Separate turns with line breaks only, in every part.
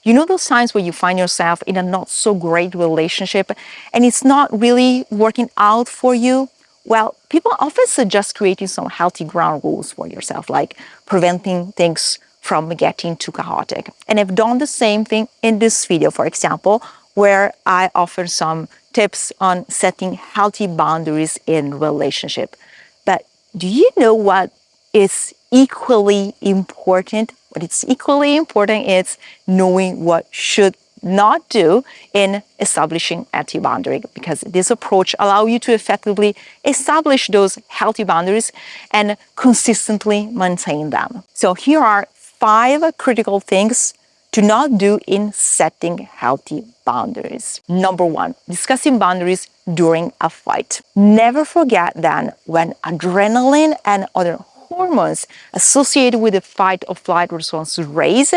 You know those times where you find yourself in a not so great relationship and it's not really working out for you? Well, people often suggest creating some healthy ground rules for yourself, like preventing things from getting too chaotic. And I've done the same thing in this video, for example, where I offer some tips on setting healthy boundaries in relationship. But do you know what is equally important? What is equally important is knowing what should not do in establishing healthy boundary, because this approach allows you to effectively establish those healthy boundaries and consistently maintain them. So here are 5 critical things to not do in setting healthy boundaries. Number 1, discussing boundaries during a fight. Never forget that when adrenaline and other hormones associated with the fight or flight response raise,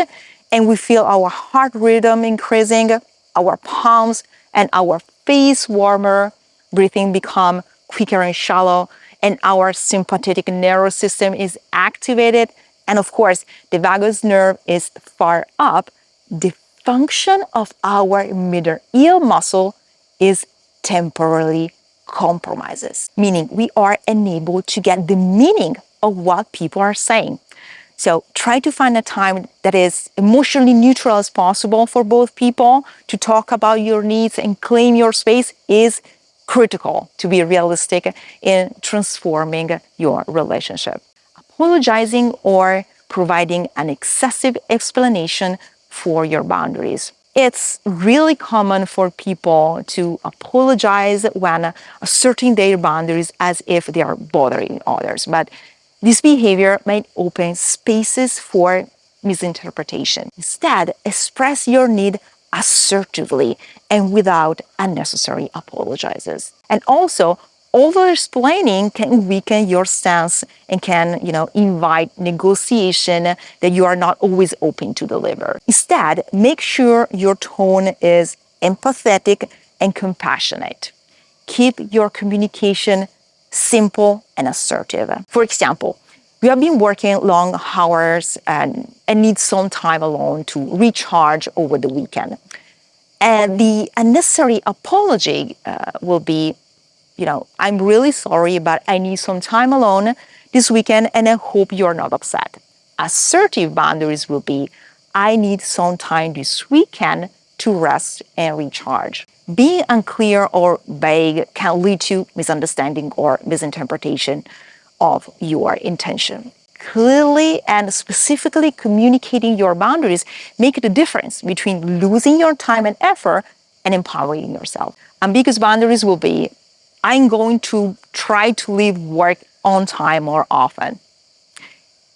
and we feel our heart rhythm increasing, our palms and our face warmer, breathing become quicker and shallow, and our sympathetic nervous system is activated, and of course, the vagus nerve is far up, the function of our middle ear muscle is temporarily compromises, meaning we are unable to get the meaning of what people are saying. So try to find a time that is emotionally neutral as possible for both people to talk about your needs and claim your space is critical to be realistic in transforming your relationship. Apologizing or providing an excessive explanation for your boundaries. It's really common for people to apologize when asserting their boundaries as if they are bothering others. But this behavior might open spaces for misinterpretation. Instead, express your need assertively and without unnecessary apologizes. And also, over-explaining can weaken your stance and can, invite negotiation that you are not always open to deliver. Instead, make sure your tone is empathetic and compassionate. Keep your communication simple and assertive. For example, you have been working long hours and need some time alone to recharge over the weekend. And the unnecessary apology will be, I'm really sorry, but I need some time alone this weekend and I hope you're not upset. Assertive boundaries will be, I need some time this weekend to rest and recharge. Being unclear or vague can lead to misunderstanding or misinterpretation of your intention. Clearly and specifically communicating your boundaries make the difference between losing your time and effort and empowering yourself. Ambiguous boundaries will be, I'm going to try to leave work on time more often.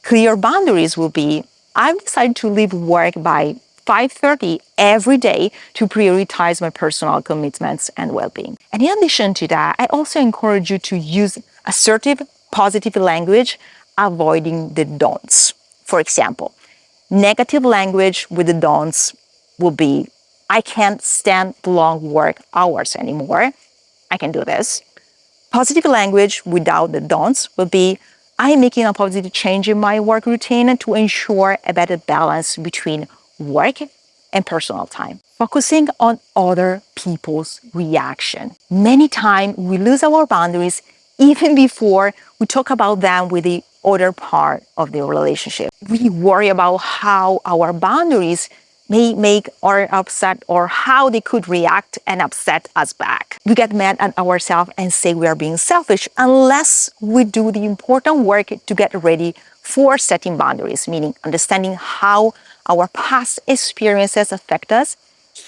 Clear boundaries will be, I've decided to leave work by 5:30 every day to prioritize my personal commitments and well-being. And in addition to that, I also encourage you to use assertive, positive language, avoiding the don'ts. For example, negative language with the don'ts will be, I can't stand long work hours anymore. I can do this. Positive language without the don'ts will be, I'm making a positive change in my work routine to ensure a better balance between work and personal time. Focusing on other people's reaction. Many times we lose our boundaries even before we talk about them with the other part of the relationship. We worry about how our boundaries may make or upset or how they could react and upset us back. We get mad at ourselves and say we are being selfish unless we do the important work to get ready for setting boundaries, meaning understanding how our past experiences affect us,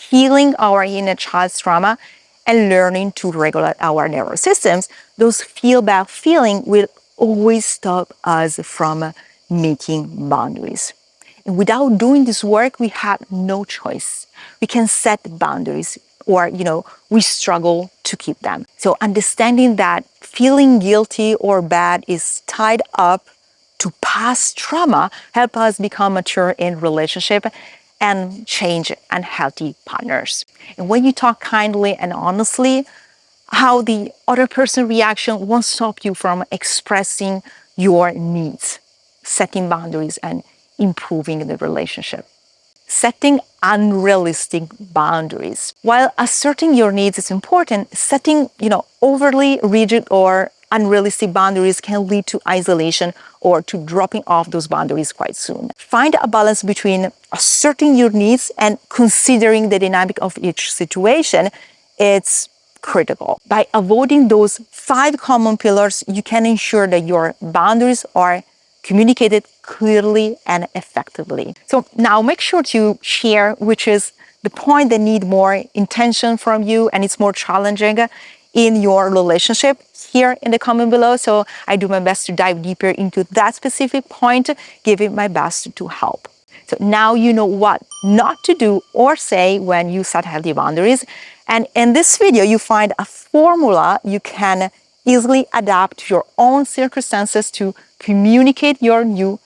healing our inner child's trauma, and learning to regulate our nervous systems. Those feel bad feelings will always stop us from making boundaries. And without doing this work, we have no choice. We can set boundaries or, we struggle to keep them. So understanding that feeling guilty or bad is tied up to past trauma help us become mature in relationship and change unhealthy partners. And when you talk kindly and honestly, how the other person's reaction won't stop you from expressing your needs, setting boundaries, and improving the relationship. setting unrealistic boundaries. While asserting your needs is important, setting, overly rigid or unrealistic boundaries can lead to isolation or to dropping off those boundaries quite soon. Find a balance between asserting your needs and considering the dynamic of each situation. It's critical. By avoiding those 5 common pillars, you can ensure that your boundaries are communicated clearly and effectively. So now make sure to share which is the point that need more intention from you and it's more challenging in your relationship here in the comment below. So I do my best to dive deeper into that specific point, giving my best to help. So now you know what not to do or say when you set healthy boundaries. And in this video, you find a formula you can easily adapt to your own circumstances to communicate your new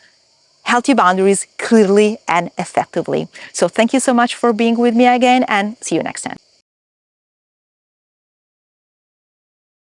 healthy boundaries clearly and effectively. So thank you so much for being with me again, and see you next time.